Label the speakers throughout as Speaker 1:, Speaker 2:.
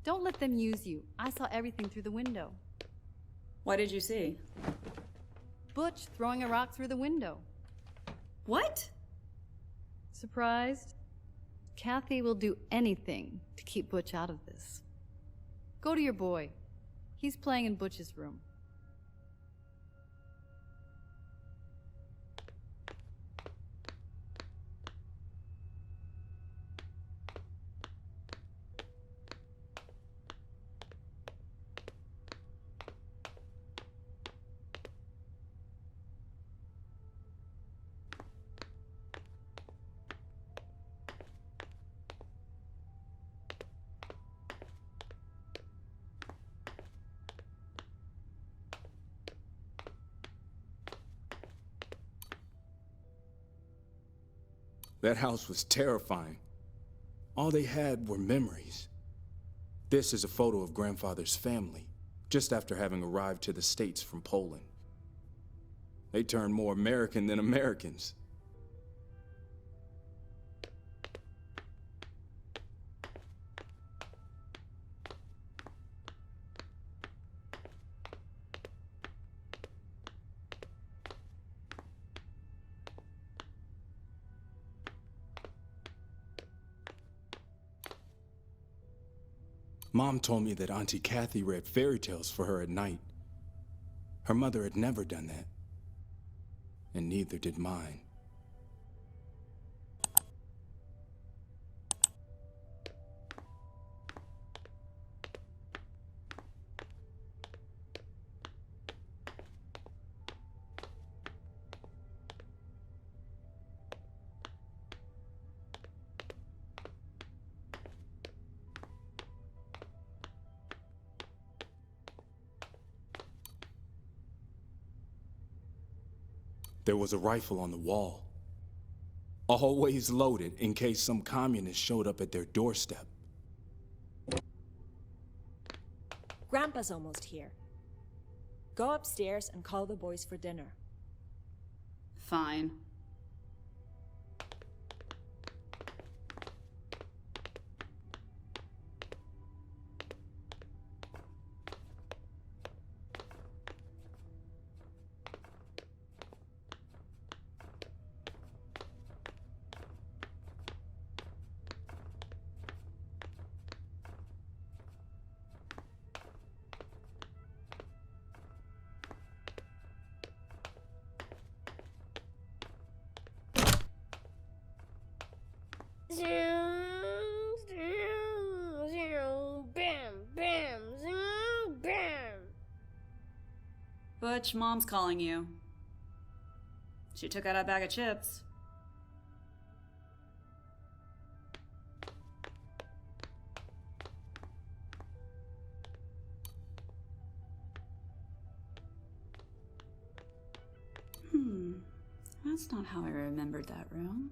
Speaker 1: Don't let them use you. I saw everything through the window.
Speaker 2: What did you see?
Speaker 1: Butch throwing a rock through the window.
Speaker 2: What?
Speaker 1: Surprised? Kathy will do anything to keep Butch out of this. Go to your boy. He's playing in Butch's room.
Speaker 3: That house was terrifying. All they had were memories. This is a photo of Grandfather's family, just after having arrived to the States from Poland. They turned more American than Americans. Mom told me that Auntie Kathy read fairy tales for her at night. Her mother had never done that, and neither did mine. There was a rifle on the wall, always loaded in case some communist showed up at their doorstep.
Speaker 4: Grandpa's almost here. Go upstairs and call the boys for dinner.
Speaker 2: Fine. Butch, Mom's calling you. She took out a bag of chips. That's not how I remembered that room.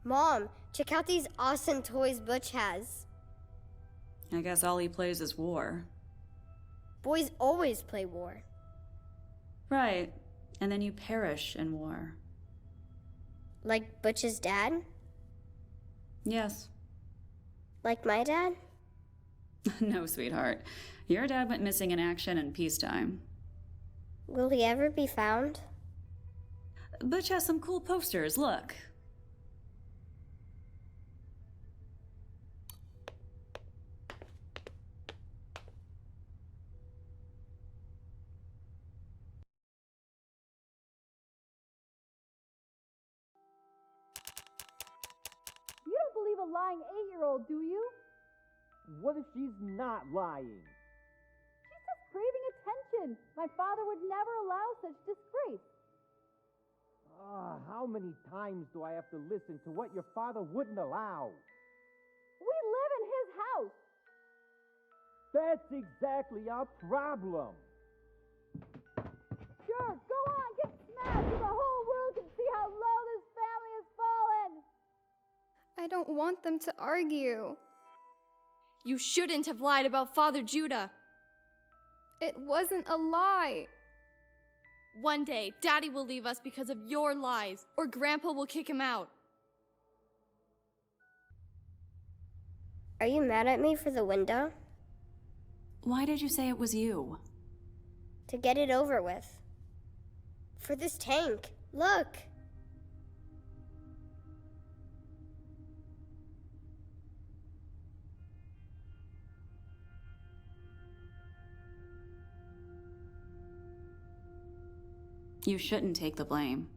Speaker 5: Mom, check out these awesome toys Butch has.
Speaker 2: I guess all he plays is war.
Speaker 5: Boys always play war.
Speaker 2: Right. And then you perish in war.
Speaker 5: Like Butch's dad?
Speaker 2: Yes.
Speaker 5: Like my dad?
Speaker 2: No, sweetheart. Your dad went missing in action in peacetime.
Speaker 5: Will he ever be found?
Speaker 2: Butch has some cool posters, look.
Speaker 1: You don't believe a lying 8-year-old, do you?
Speaker 6: What if she's not lying?
Speaker 1: She's just craving attention. My father would never allow such disgrace.
Speaker 6: How many times do I have to listen to what your father wouldn't allow?
Speaker 1: We live in his house.
Speaker 6: That's exactly our problem.
Speaker 1: Sure, go on, get smashed so the whole world can see how low this family has fallen.
Speaker 7: I don't want them to argue.
Speaker 8: You shouldn't have lied about Father Judah.
Speaker 7: It wasn't a lie.
Speaker 8: One day, Daddy will leave us because of your lies, or Grandpa will kick him out.
Speaker 5: Are you mad at me for the window?
Speaker 2: Why did you say it was you?
Speaker 5: To get it over with. For this tank. Look!
Speaker 2: You shouldn't take the blame.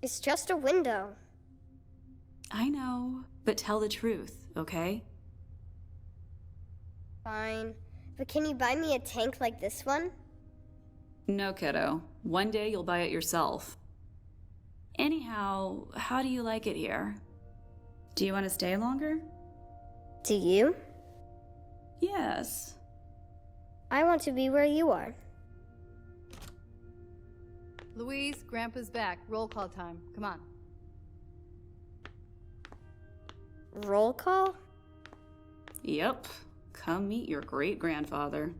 Speaker 5: It's just a window.
Speaker 2: I know, but tell the truth, okay?
Speaker 5: Fine. But can you buy me a tank like this one?
Speaker 2: No, kiddo. One day you'll buy it yourself. Anyhow, how do you like it here? Do you want to stay longer?
Speaker 5: Do you?
Speaker 2: Yes.
Speaker 5: I want to be where you are.
Speaker 1: Louise, Grandpa's back. Roll call time. Come on.
Speaker 5: Roll call?
Speaker 2: Yep. Come meet your great-grandfather.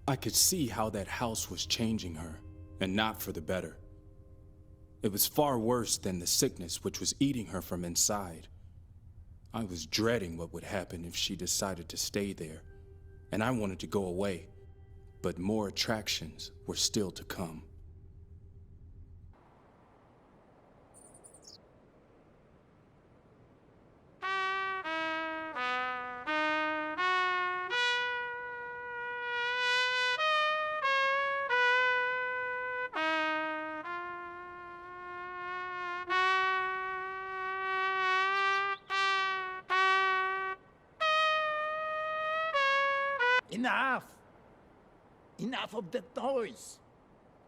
Speaker 3: I could see how that house was changing her, and not for the better. It was far worse than the sickness which was eating her from inside. I was dreading what would happen if she decided to stay there, and I wanted to go away, but more attractions were still to come.
Speaker 6: Enough! Enough of that noise!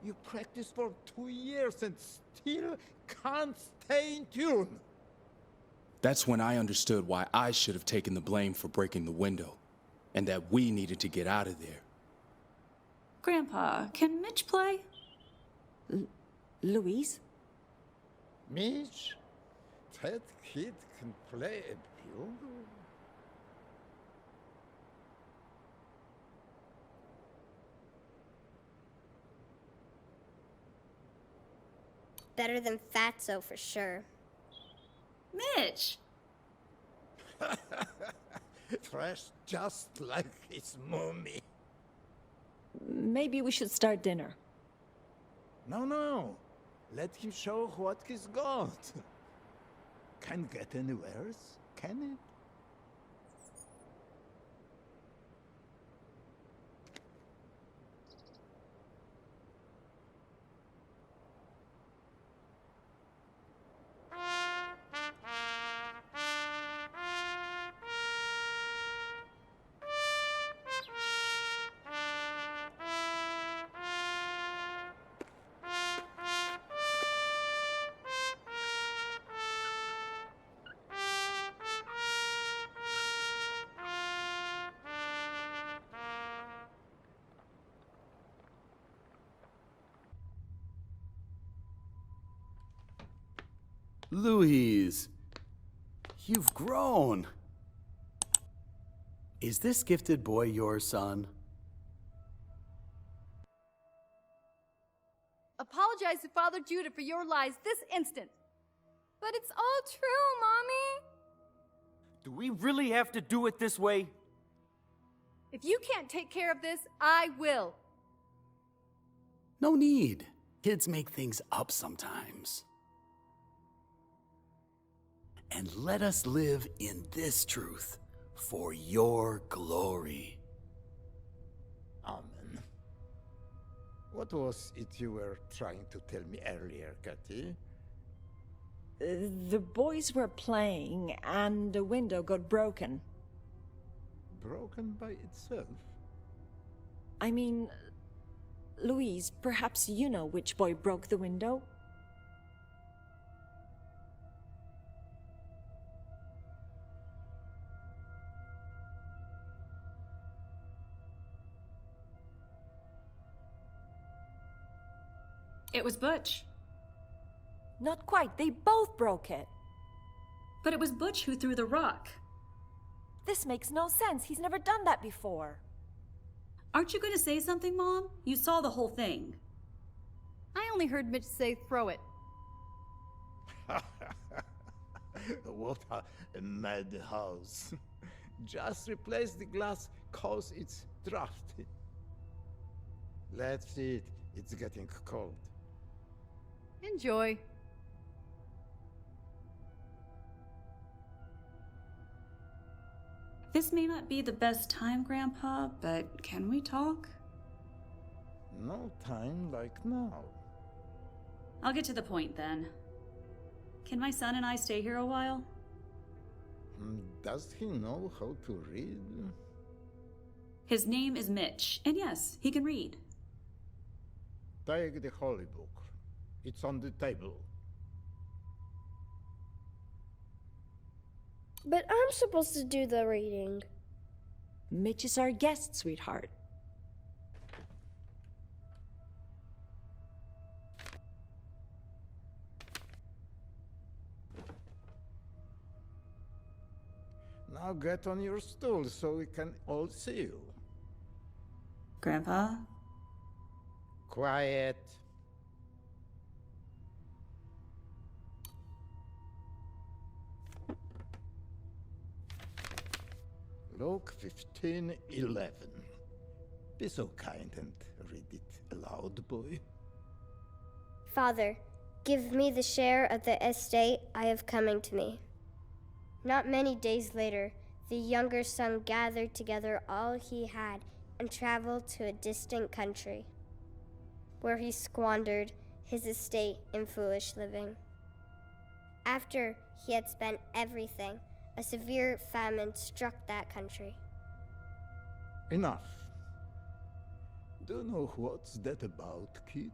Speaker 6: You practiced for 2 years and still can't stay in tune!
Speaker 3: That's when I understood why I should have taken the blame for breaking the window, and that we needed to get out of there.
Speaker 2: Grandpa, can Mitch play?
Speaker 4: Louise?
Speaker 6: Mitch, that kid can play a bugle.
Speaker 5: Better than Fatso for sure.
Speaker 2: Mitch!
Speaker 6: Fresh just like his mommy.
Speaker 4: Maybe we should start dinner.
Speaker 6: No. Let him show what he's got. Can't get any worse, can it?
Speaker 9: Louise, you've grown. Is this gifted boy your son?
Speaker 1: Apologize to Father Judah for your lies this instant.
Speaker 7: But it's all true, Mommy.
Speaker 6: Do we really have to do it this way?
Speaker 1: If you can't take care of this, I will.
Speaker 9: No need. Kids make things up sometimes. And let us live in this truth for your glory.
Speaker 6: Amen. What was it you were trying to tell me earlier, Kathy?
Speaker 4: The boys were playing and the window got broken.
Speaker 6: Broken by itself?
Speaker 4: I mean, Louise, perhaps you know which boy broke the window?
Speaker 2: It was Butch.
Speaker 4: Not quite, they both broke it.
Speaker 2: But it was Butch who threw the rock.
Speaker 4: This makes no sense, he's never done that before.
Speaker 2: Aren't you going to say something, Mom? You saw the whole thing.
Speaker 1: I only heard Mitch say throw it.
Speaker 6: What a madhouse. Just replace the glass cause it's drafty. Let's eat. It's getting cold.
Speaker 1: Enjoy.
Speaker 2: This may not be the best time, Grandpa, but can we talk?
Speaker 6: No time like now.
Speaker 2: I'll get to the point then. Can my son and I stay here a while?
Speaker 6: Does he know how to read?
Speaker 2: His name is Mitch, and yes, he can read.
Speaker 6: Take the holy book. It's on the table.
Speaker 5: But I'm supposed to do the reading.
Speaker 4: Mitch is our guest, sweetheart.
Speaker 6: Now get on your stool so we can all see you.
Speaker 2: Grandpa?
Speaker 6: Quiet. Luke 15:11. Be so kind and read it aloud, boy.
Speaker 5: Father, give me the share of the estate I have coming to me. Not many days later, the younger son gathered together all he had and traveled to a distant country, where he squandered his estate in foolish living. After he had spent everything, a severe famine struck that country.
Speaker 6: Enough. Do you know what's that about, kid?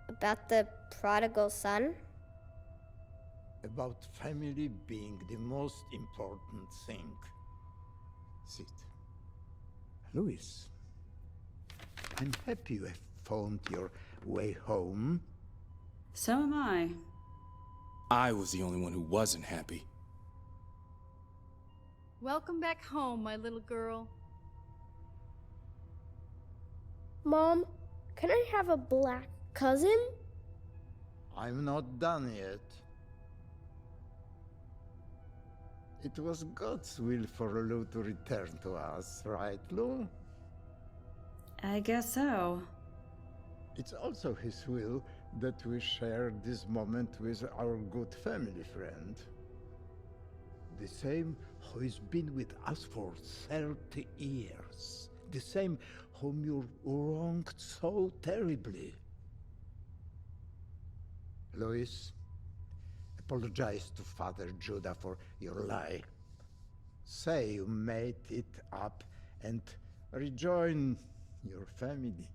Speaker 5: About the prodigal son?
Speaker 6: About family being the most important thing. Sit. Louis, I'm happy you have found your way home.
Speaker 2: So am I.
Speaker 3: I was the only one who wasn't happy.
Speaker 1: Welcome back home, my little girl.
Speaker 5: Mom, can I have a black cousin?
Speaker 6: I'm not done yet. It was God's will for Lou to return to us, right, Lou?
Speaker 2: I guess so.
Speaker 6: It's also his will that we share this moment with our good family friend. The same who has been with us for 30 years. The same whom you wronged so terribly. Louis, apologize to Father Judah for your lie. Say you made it up and rejoin your family.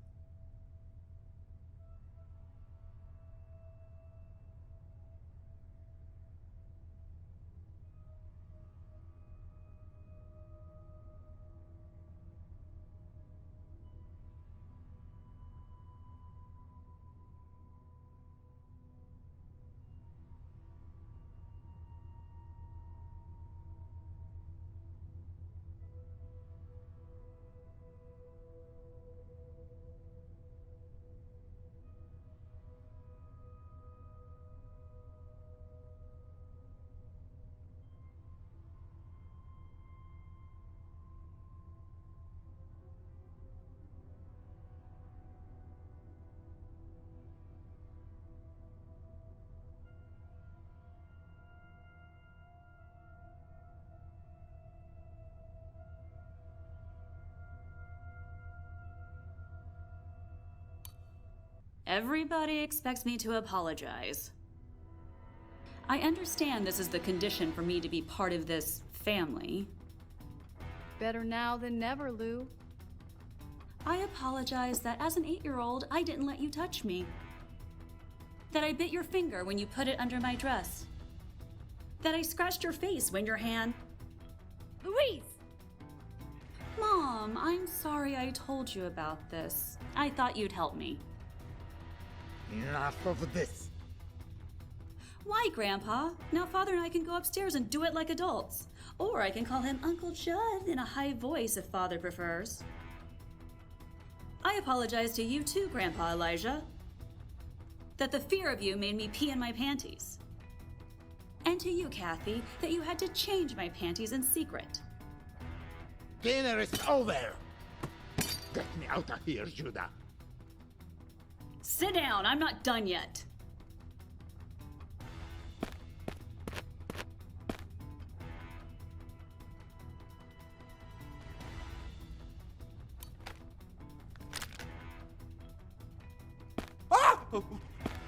Speaker 2: Everybody expects me to apologize. I understand this is the condition for me to be part of this family.
Speaker 1: Better now than never, Lou.
Speaker 2: I apologize that as an 8-year-old, I didn't let you touch me. That I bit your finger when you put it under my dress. That I scratched your face when your hand...
Speaker 8: Louise!
Speaker 2: Mom, I'm sorry I told you about this. I thought you'd help me.
Speaker 6: Enough of this.
Speaker 2: Why, Grandpa? Now Father and I can go upstairs and do it like adults. Or I can call him Uncle Judd in a high voice if Father prefers. I apologize to you too, Grandpa Elijah. That the fear of you made me pee in my panties. And to you, Kathy, that you had to change my panties in secret.
Speaker 6: Dinner is over! Get me out of here, Judah!
Speaker 2: Sit down, I'm not done yet.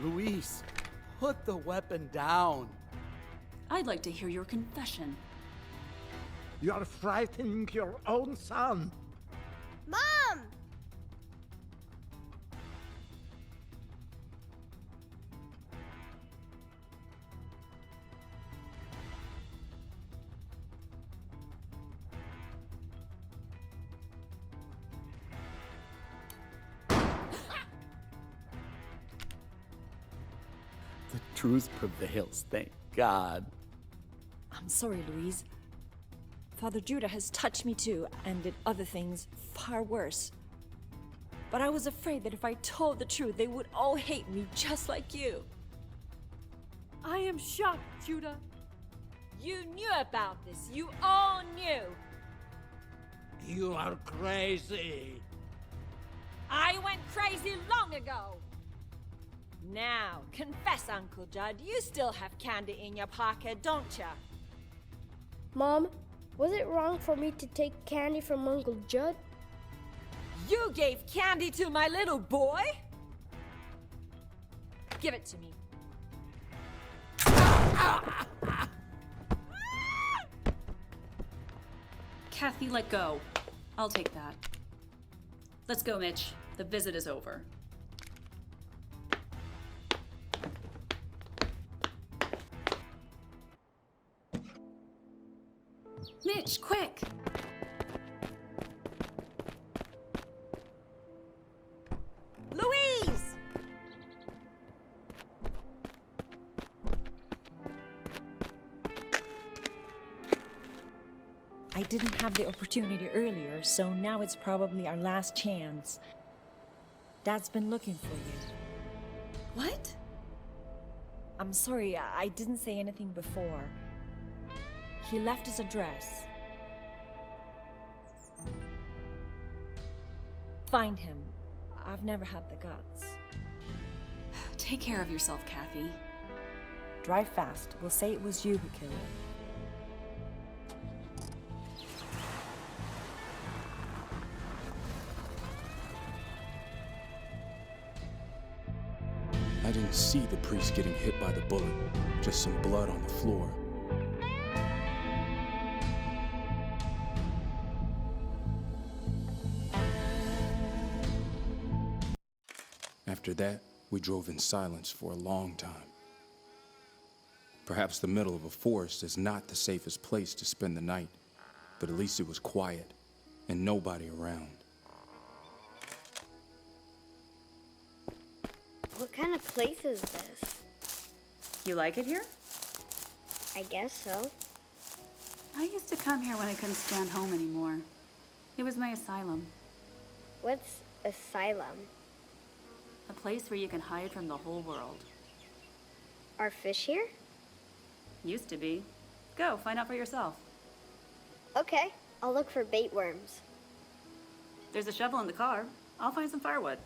Speaker 9: Luis, put the weapon down.
Speaker 2: I'd like to hear your confession.
Speaker 6: You are frightening your own son!
Speaker 5: Mom!
Speaker 9: The truth prevails, thank God.
Speaker 4: I'm sorry, Louise. Father Judah has touched me too, and did other things far worse. But I was afraid that if I told the truth, they would all hate me just like you.
Speaker 8: I am shocked, Judah.
Speaker 4: You knew about this. You all knew.
Speaker 6: You are crazy!
Speaker 4: I went crazy long ago. Now, confess, Uncle Judd. You still have candy in your pocket, don't ya?
Speaker 5: Mom, was it wrong for me to take candy from Uncle Judd?
Speaker 4: You gave candy to my little boy? Give it to me.
Speaker 2: Kathy, let go. I'll take that. Let's go, Mitch. The visit is over. Mitch, quick!
Speaker 4: Louise! I didn't have the opportunity earlier, so now it's probably our last chance. Dad's been looking for you.
Speaker 2: What?
Speaker 4: I'm sorry, I didn't say anything before. He left his address. Find him. I've never had the guts.
Speaker 2: Take care of yourself, Kathy.
Speaker 4: Drive fast. We'll say it was you who killed him.
Speaker 3: I didn't see the priest getting hit by the bullet, just some blood on the floor. After that, we drove in silence for a long time. Perhaps the middle of a forest is not the safest place to spend the night, but at least it was quiet and nobody around.
Speaker 5: What kind of place is this?
Speaker 2: You like it here?
Speaker 5: I guess so.
Speaker 2: I used to come here when I couldn't stand home anymore. It was my asylum.
Speaker 5: What's asylum?
Speaker 2: A place where you can hide from the whole world.
Speaker 5: Are fish here?
Speaker 2: Used to be. Go, find out for yourself.
Speaker 5: Okay, I'll look for bait worms.
Speaker 2: There's a shovel in the car. I'll find some firewood.